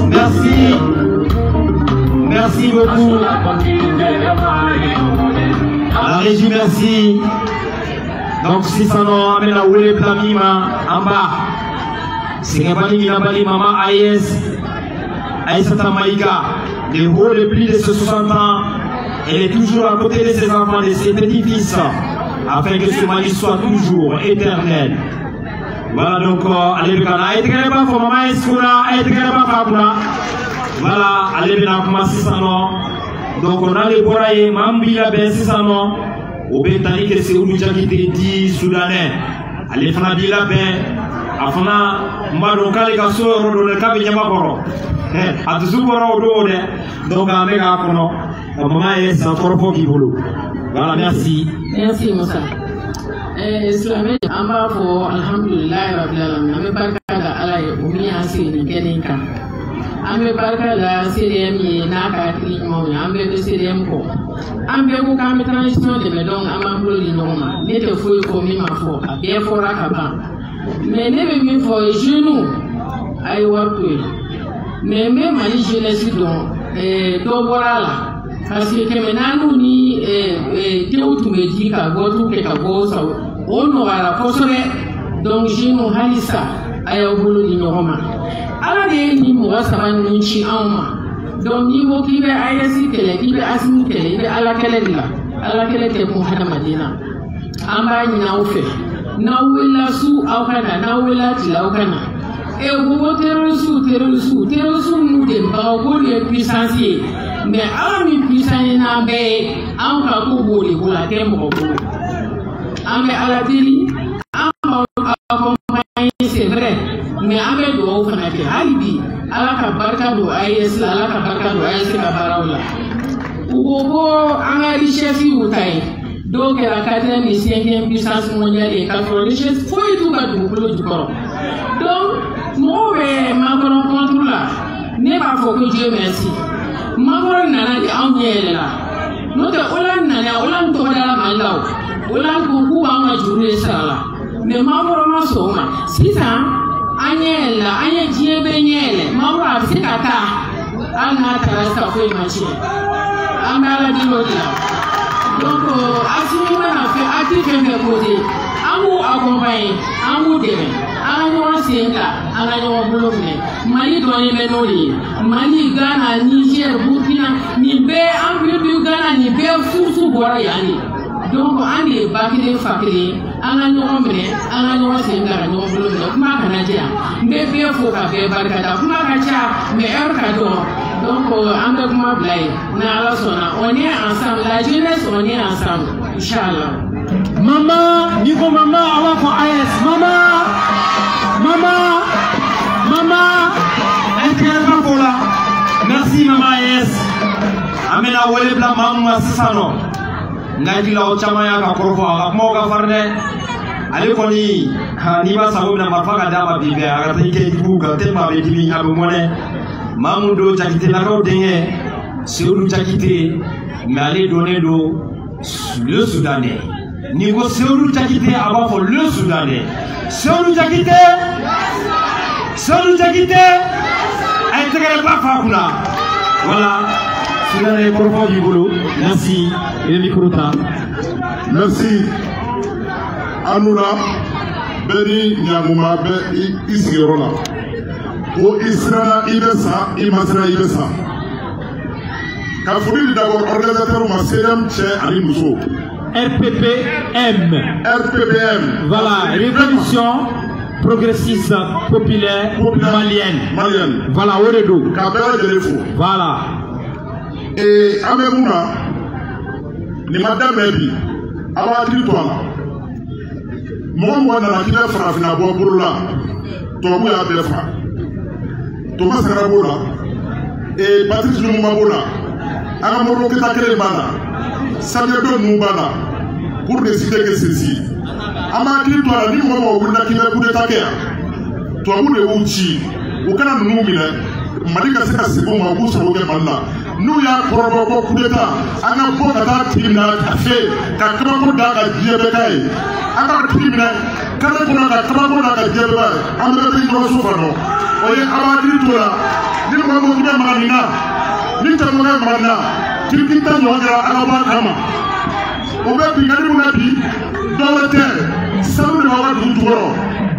Merci. Merci beaucoup. La régie, merci. Donc, si ça n'a amené la oule plamima en bas, c'est qu'un bali maman Aïs Tamaïga, les hauts de plus de 60 ans, elle est toujours à côté de ses enfants, de ses petits-fils, afin que ce mari soit toujours éternel. Voilà donc, allez, allez, pas pour maman Escoula, allez, pas pour voilà, allez, bien, commencer ça, non. Donc, on a les boraïs, Mambila, ben, c'est ça, non. Au Bentani, que c'est où nous avons dit Soudanais. Allez, Fanabila, ben, Afana, Maronka, les Gasso, le Kabi Yamakoro. À tout le donc, à Mega Kono, maman est un corpo qui voulou. Voilà, merci. Merci, Moussa. Islamé, Amba, pour Alhamdulillah, Rabbi, Barkada, Allah, Oumi, Asi, Keninka. Ambe barka la CDM ye na ka tri mo ambe de CDM ko ambe ko ka transition de donc amambo li noma ne te fo ko mi ma fo be fora ka ba mais ne be mi fo genou ay warto mais me mali jeunesse don do borala parce que menanu ni teutu me di ka go tu ke ka go sa ono ala fosore donc genou halisa ay bulu li noma ala de ni mɔgɔ saba ninnu ci anw ma donc n'i ko k'i bɛ AES kɛlɛ k'i bɛ ASIMI kɛlɛ i bɛ ala kɛlɛ de la ala kɛlɛ tɛ kun hadamaden na an b'a ɲini aw fɛ n'aw wulila su aw ka na n'aw wulila tile aw ka na ko terroriste n'u dɛmɛbagaw k'olu ye puissance ye mais ala min puissance ye n'an bɛɛ ye anw ka ko b'o de bolo a tɛ mɔgɔ bolo an bɛ ala deli an b'aw accompagner c'est vrai. Mais avec le haut fanatique, Alibi, Allah barka do AES, Allah barka do AES ka baraula. Ugo anga richesse utai. Donc la 4e et 5e puissance mondiale et 4e richesse, faut tout ka du bolo du corps. Donc moi Macron contre là, ne pas faut que Dieu merci. Macron nana di angiel là. Notre Hollande nana Hollande to dala malaw. Hollande ko ku anga jure sala. Mais Macron ma soma. Si ça Anyela, anya jiebe nyele, maura sikata, ana tarasa kwe machi, angala di lodila. Donc, asimi wana fe ati kembe kote, amu akombaye, amu deme, anyo senga, anyo bulomne, Mali doni menoli, Mali Ghana, Niger, Burkina, ni be Afrique du Ghana, ni be fufu bora yani. Donc, on est bakile fakile, on a nombré, on a nombré, on a nombré, on a nombré, mais bien faut faire barcada, on a cacha, mais un cadeau. Donc, on a comment blaye, on est ensemble, la jeunesse, on est ensemble, Inch'Allah. Maman, Nico maman, on va pour AES, maman, elle pour là. Merci maman AES. Amena wale bla maman Sano. Ngai la ochamaya ka korfo akmo ka farne ale koni ni ba sabu na mafaka dama bibe aga tike buga temba be dimi abo mone mamudo jakite la ko denge seulu jakite mais ale donner do le Soudanais ni go seulu jakite aba fo le Soudanais seulu jakite intégrer pas fakuna voilà. Soudanais profond du boulot. Merci. Et le micro ta. Merci. Anouna, Beni Nyamuma, Isirola. Au Israël, Ibessa, Imasra, Ibessa. Kafouri d'abord organisateur ou CDM Tché Ali Mousso. RPPM. Voilà, Révolution progressiste populaire malienne. Voilà, Oredo. Kabera de l'Efo. Voilà. Et Amemouna, ni madame Ebi, awa akitwa. Moi na nakina farafina boburula. Tomu ya befa. Thomas Karabola et Patrice Lumumba Bola. Agamoro Ketakele Bana. Samuel Mubana. Pour ne citer que ceci. Ama akitwa ni momo wunda kile kude takea. Tomu de uchi. Ukana numile. Mali ka se ka segin ma k'u sago kɛ Mali la n'u y'a kɔrɔbɔ ko coup d'état an ka bɔ ka taa tigi minɛ ka fɛ ka kabako da ka diɲɛ bɛɛ k'a ye an ka tigi minɛ kare kɔnɔ ka kabako da ka diɲɛ bɛɛ k'a ye an bɛɛ bɛ ɲɔgɔn so fana o ye a b'a hakili to la ni mɔgɔ min bɛ maga nin na ni cɛmɔgɔ ye maga nin na kiriki ta ɲɔgɔn kɛra ala b'a kama o bɛ bi kadi mun na bi dɔwɛrɛ tɛ sanu de b'aw ka dugu jukɔrɔ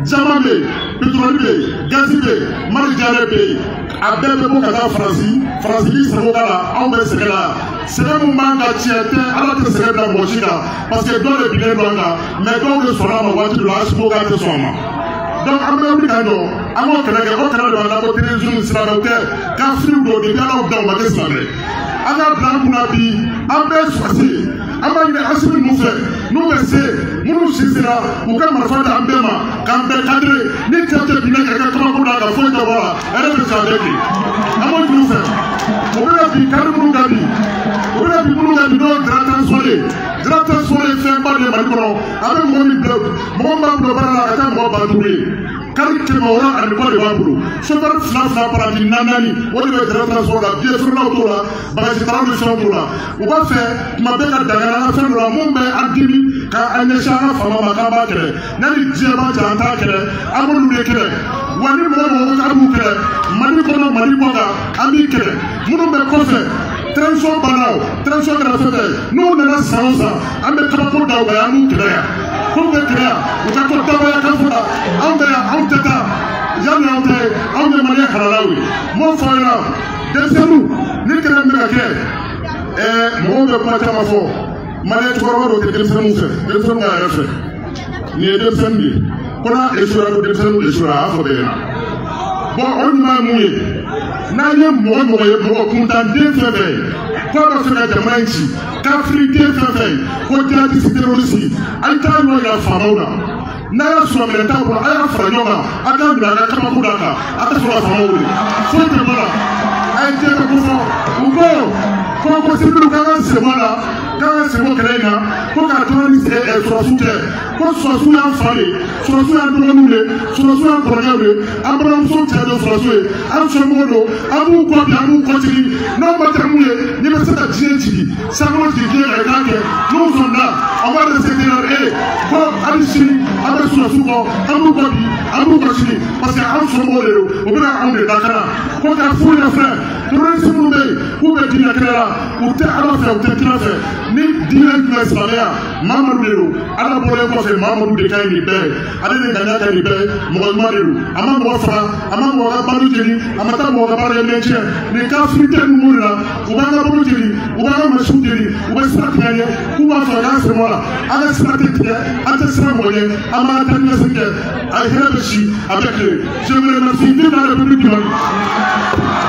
caman bɛ yen pétrole bɛ yen gaz bɛ yen marijare bɛ yen a bɛɛ bɛ bɔ ka taa faransi b'i sago k'a la anw bɛ sɛgɛn la sɛgɛn mun b'an kan tiɲɛ tɛ ala tɛ sɛgɛn bila mɔgɔ si kan parce que dɔw de binnen don an kan mais dɔw de sɔnna a ma waati dɔ la asibo k'a tɛ sɔn a ma donc an bɛ wuli k'an jɔ an k'o kɛlɛ kɛ o kɛlɛ de b'an na ko terrorisme silamɛw tɛ kafiriw don depuis ala y'u dan u ma kɛ silamɛ an ka bila an kunna bi an bɛɛ sɔrɔsi an b'a ɲini asimi ninnu fɛ n'u bɛ se minnu si sera u ka marifa di an bɛɛ ma k'an bɛɛ kadire ni cɛ tɛ binna ka kɛ kabako la ka foyi tɛ bɔ la ɛrɛ bɛ san bɛɛ kɛ an b'o ɲini u fɛ o bɛna bi kari minnu ka bi o bɛna bi minnu ka bi n'o directeur ye fɛnba de ye Mali kɔnɔ a bɛ mɔgɔ min bila mɔgɔ min b'a bolo baara la a ka taa mɔgɔ 5000 ye kari 100 ani kɔ de b'a bolo chauffeur fila paraji 4 o de bɛ directeur la biye feerelaw t'o la bagaji talaw ni fɛnw t'o la u b'a fɛ tuma bɛɛ ka dangana an ka fɛn dɔ la mun bɛ an dimi ka an ɲɛsin an ka faama ma k'an b'a kɛlɛ n'ani diɲɛ b'a cɛ an t'a kɛlɛ an b'olu de kɛlɛ wa ni mɔgɔ ko k'an b'u kɛlɛ Mali kɔnɔ Mali kɔ kan an b'i kɛlɛ minnu bɛ kɔfɛ transition banna o transition kɛra fɛn fɛn n'u nana san o san an bɛ kabako da u kan an b'u kɛlɛ yan k'u bɛ kɛlɛ yan u ka to dabaya kan fɔ la anw bɛ yan anw tɛ taa yanni anw tɛ anw ye Maliyɛn halalaw ye m'o fɔ aw ɲɛna denmisɛnninw ni kɛlɛ min bɛ ka kɛ mɔgɔw bɛ kuma caman fɔ Maliyɛn cɛkɔrɔba dɔw tɛ denmisɛnninw fɛ denmisɛnninw ka yɛrɛ fɛ nin ye denmisɛnnin de ye ko n'a échouera ko denmisɛnninw échouera a y'a fɔ bɛɛ ɲɛna bon o ɲuman ye mun ye n'an ye mɔgɔ ye mɔgɔ kuntanden fɛn fɛn ye k'a b'a fɛ ka jamana in ci kafiriden fɛn fɛn ye ko jihadiste terroriste a ye taa ɲɔgɔn yira faamaw la n'a y'a sɔrɔ minɛ t'a bolo a y'a fara ɲɔgɔn kan a k'a minɛ a ka kabako d'a kan a ka sɔrɔ ka faamaw wele foyi tɛ bɔ la a ye diɲɛ bɛɛ ko fɔ u ko sibiriw k'an ka sen bɔ a la k'an ka sen bɔ kɛlɛ in na ko k'a tɔrɔ ni sɔrɔsiw tɛ ko sɔrɔsiw y'an fa de sɔrɔsiw y'an dɔgɔninw de sɔrɔsiw y'an kɔrɔkɛw de an balimamusow cɛ don sɔrɔsiw ye an somɔgɔw don an b'u kɔ bi an b'u kɔ jigin n'aw ma kɛ mun ye n'i bɛ se ka diɲɛ jigi sankolo jigi diɲɛ ka k'a kɛ n'u sɔnna on va respecter leur ko hali sini an bɛ sɔrɔsiw kɔ an b'u kɔ bi an b'u kɔ sini parce que an somɔgɔw de don u bɛna anw de lakana ko k'a f'u ɲɛna fɛn terroriste minnu bɛ yen k'u bɛ diinɛ kɛlɛ la u tɛ ala fɛ u tɛ kira fɛ ni diinɛ tun bɛ silamɛya Mamadu de don ala bɔlen kɔfɛ Mamadu de ka ɲi nin bɛɛ ale de ŋaniya ka ɲi nin bɛɛ mɔgɔ ɲuman de don a ma mɔgɔ faga a ma mɔgɔ ka balo jeni a ma taa mɔgɔ ka baara kɛ nin tiɲɛ nin kafirite ninnu de la u b'an ka balo jeni u b'an ka masiw jeni u bɛ sira tigɛ ɲɛ k'u b'a fɔ k'an sen bɔ a la an ka sira tɛ tigɛ an tɛ sira mɔgɔ ɲɛ an b'an ta ɲɛsin kɛ a hɛrɛ bɛ si a bɛ tile je vous remercie vive la République du Mali.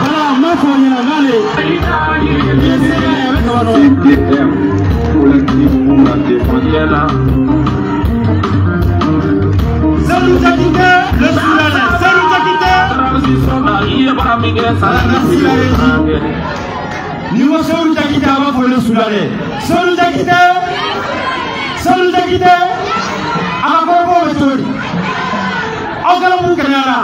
Voilà, ma foi, il y a n'allez. Pour les petits la défense là. Salut Jakite, le Soudanais. Salut Jakite. Nous sommes Jakite avant pour le Soudanais. Salut Jakite. Salut Jakite. Avant pour le Soudanais. Encore un Canada.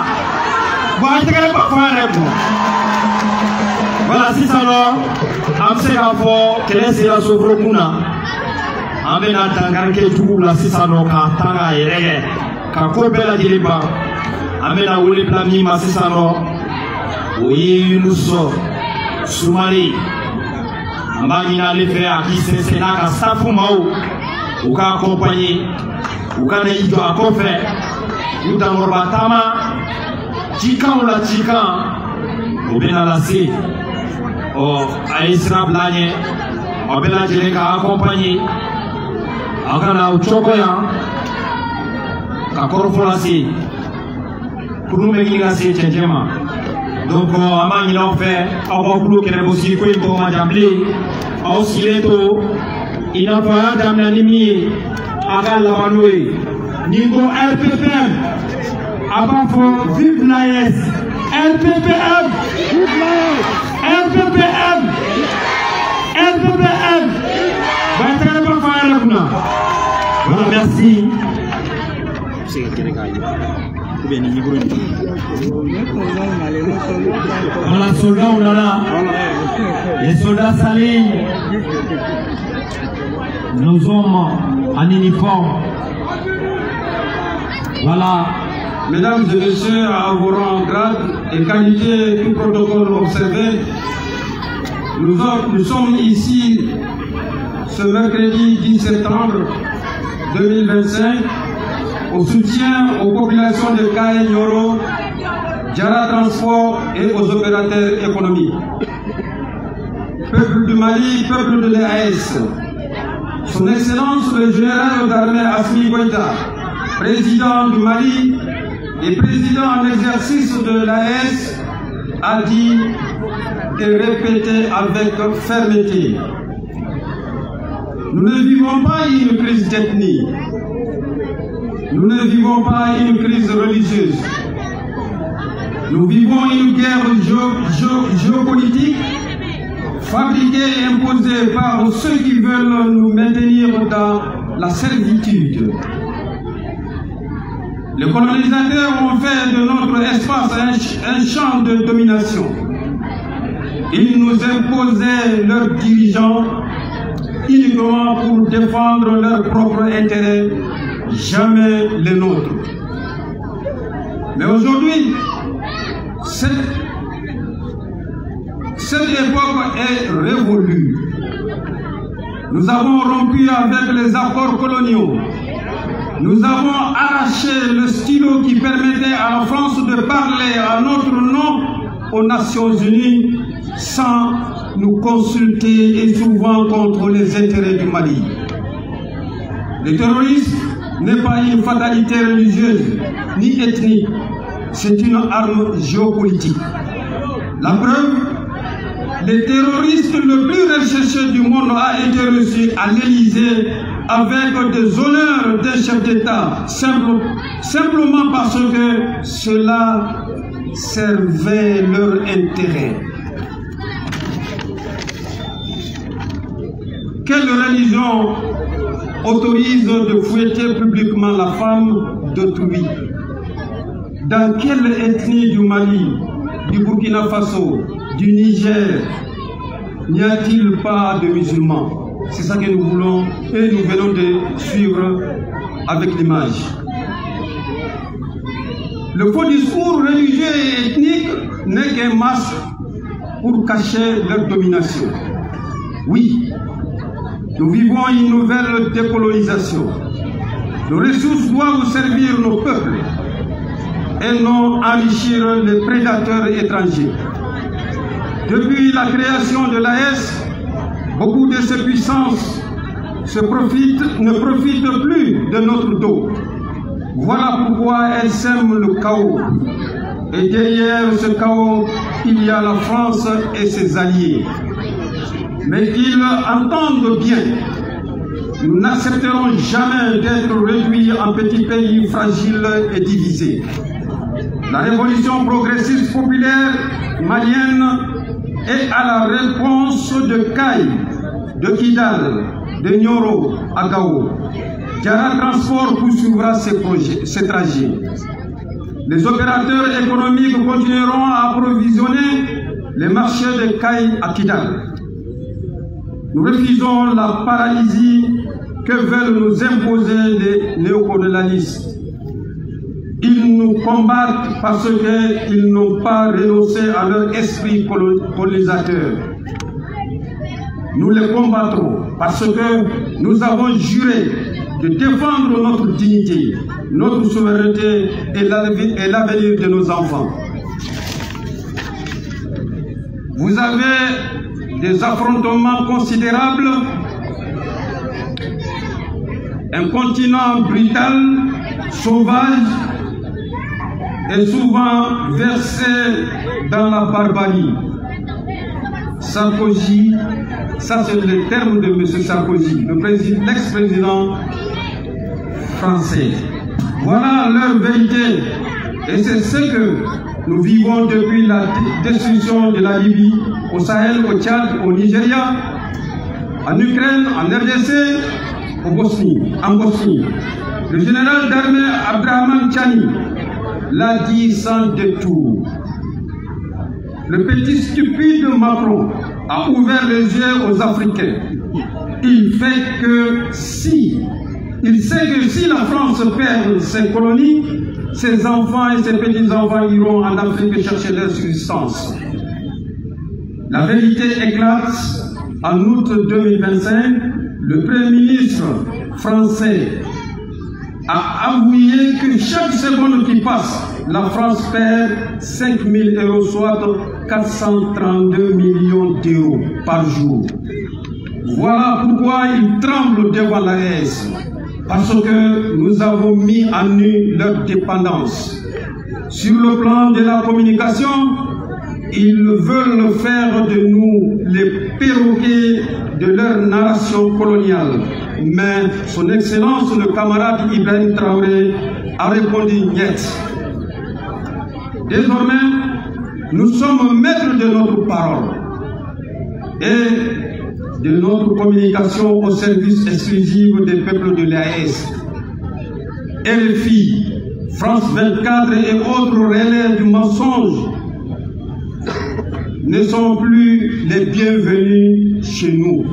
Voilà, si ça va, on sait qu'à fond, quelle est la souffrance? On va n'attendre que tout la si ça va, qu'à tanga et reggae, qu'à couper la diriba, on va n'oublier la mima si ça va, oui, nous sommes, Soumari, on va y aller faire qui c'est là qu'à Safumao, ou qu'à accompagner, ou qu'à y doit conférer, ou dans le batama. Chikan ou la chikan, ou bien la si, à Israël l'année, on va la dire qu'à accompagner, à Ghana ou Chokoya, à Korfolasi, pour nous mettre la si, tchétchéma. Donc, à Mani l'en fait, à Wakoulou qui est aussi quoi, pour m'adapter, à Osileto, il n'a pas d'amnanimi, à Galamanoué, niveau RPPM. Avant pour vive l'AS, RPPM, RPPM, RPPM. Voilà, merci. Voilà, soldats, on a là. Les soldats s'alignent. Nos hommes en uniforme. Voilà. Mesdames et messieurs, à vos rangs, grade et qualité, tout protocole observé, nous sommes ici ce mercredi 10 septembre 2025 au soutien aux populations de Kaye Nioro, Diarra Transport et aux opérateurs économiques. Peuple du Mali, peuple de l'AS, Son Excellence le général d'armée Assimi Goïta, président du Mali et président en exercice de l'AS, a dit et répété avec fermeté: nous ne vivons pas une crise d'ethnie, nous ne vivons pas une crise religieuse, nous vivons une guerre géopolitique fabriquée et imposée par ceux qui veulent nous maintenir dans la servitude. Les colonisateurs ont fait de notre espace un champ de domination. Ils nous imposaient leurs dirigeants uniquement pour défendre leurs propres intérêts, jamais les nôtres. Mais aujourd'hui, cette époque est révolue. Nous avons rompu avec les accords coloniaux. Nous avons arraché le stylo qui permettait à la France de parler à notre nom aux Nations Unies sans nous consulter et souvent contre les intérêts du Mali. Le terrorisme n'est pas une fatalité religieuse ni ethnique, c'est une arme géopolitique. La preuve, le terroriste le plus recherché du monde a été reçu à l'Élysée avec des honneurs d'un chef d'État, simplement parce que cela servait leur intérêt. Quelle religion autorise de fouetter publiquement la femme d'autrui? Dans quelle ethnie du Mali, du Burkina Faso, du Niger, n'y a-t-il pas de musulmans? C'est ça que nous voulons et nous venons de suivre avec l'image. Le faux discours religieux et ethnique n'est qu'un masque pour cacher leur domination. Oui, nous vivons une nouvelle décolonisation. Nos ressources doivent servir nos peuples et non enrichir les prédateurs étrangers. Depuis la création de l'AS, beaucoup de ces puissances ne profitent plus de notre dos. Voilà pourquoi elles sèment le chaos. Et derrière ce chaos, il y a la France et ses alliés. Mais qu'ils entendent bien, nous n'accepterons jamais d'être réduits en petits pays fragiles et divisés. La révolution progressiste populaire malienne est à la réponse de Kaye, de Kidal, de Nioro à Gao. Diarra Transport poursuivra ses trajets. Les opérateurs économiques continueront à approvisionner les marchés de Kaye à Kidal. Nous refusons la paralysie que veulent nous imposer les néocolonialistes. Ils nous combattent parce qu'ils n'ont pas renoncé à leur esprit colonisateur. Nous les combattrons parce que nous avons juré de défendre notre dignité, notre souveraineté et l'avenir de nos enfants. Vous avez des affrontements considérables, un continent brutal, sauvage et souvent versé dans la barbarie. Sarkozy, ça c'est le terme de M. Sarkozy, l'ex-président français. Voilà leur vérité et c'est ce que nous vivons depuis la destruction de la Libye, au Sahel, au Tchad, au Nigeria, en Ukraine, en RDC, en Bosnie. Le général d'armée Abdrahman Tchani, l'a dit sans détour. Le petit stupide Macron a ouvert les yeux aux Africains. Il sait que si la France perd ses colonies, ses enfants et ses petits-enfants iront en Afrique chercher leur subsistance. La vérité éclate. En août 2025, le Premier ministre français a avoué que chaque seconde qui passe, la France perd 5 000 euros, soit 432 millions d'euros par jour. Voilà pourquoi il tremble devant l'AES, parce que nous avons mis en nu leur dépendance. Sur le plan de la communication, ils veulent faire de nous les perroquets de leur narration coloniale. Mais son Excellence, le camarade Ibrahim Traoré, a répondu niet. Désormais, nous sommes maîtres de notre parole et de notre communication au service exclusif des peuples de l'AES. RFI, France 24 et autres relais du mensonge ne sont plus les bienvenus chez nous.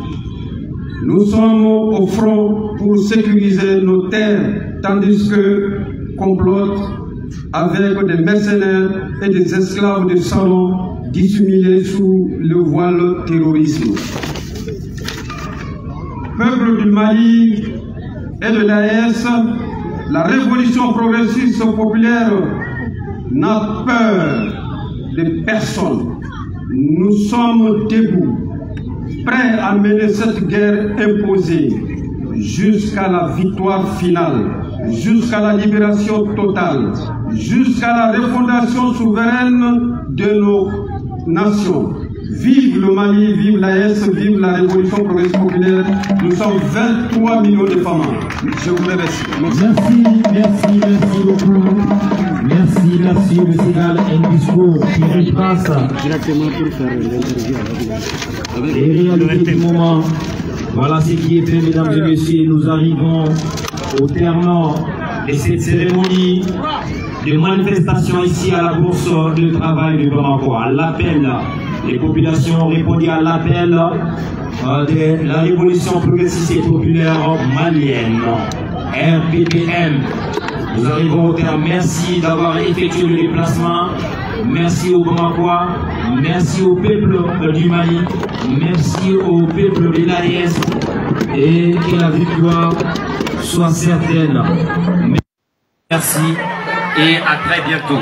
Nous sommes au front pour sécuriser nos terres, tandis que complotent avec des mercenaires et des esclaves de salon dissimulés sous le voile terrorisme. Peuple du Mali et de l'AES, la révolution progressiste populaire n'a peur de personne. Nous sommes debout, prêts à mener cette guerre imposée jusqu'à la victoire finale, jusqu'à la libération totale, jusqu'à la refondation souveraine de nos nations. Vive le Mali, vive l'AES, vive la révolution progressiste populaire. Nous sommes 23 millions de femmes. Je vous remercie. Merci beaucoup. Merci, le Sénégal, un discours qui retrace les réalités du moment. Voilà ce qui est fait, mesdames et messieurs. Nous arrivons au terme de cette cérémonie de manifestation ici à la Bourse de travail de Bamako. À l'appel, les populations ont répondu à l'appel de la révolution progressiste et populaire malienne, RPPM. Nous arrivons au terme. Merci d'avoir effectué le déplacement. Merci au Bamakois. Merci au peuple du Mali. Merci au peuple de l'AES. Et que la victoire soit certaine. Merci et à très bientôt.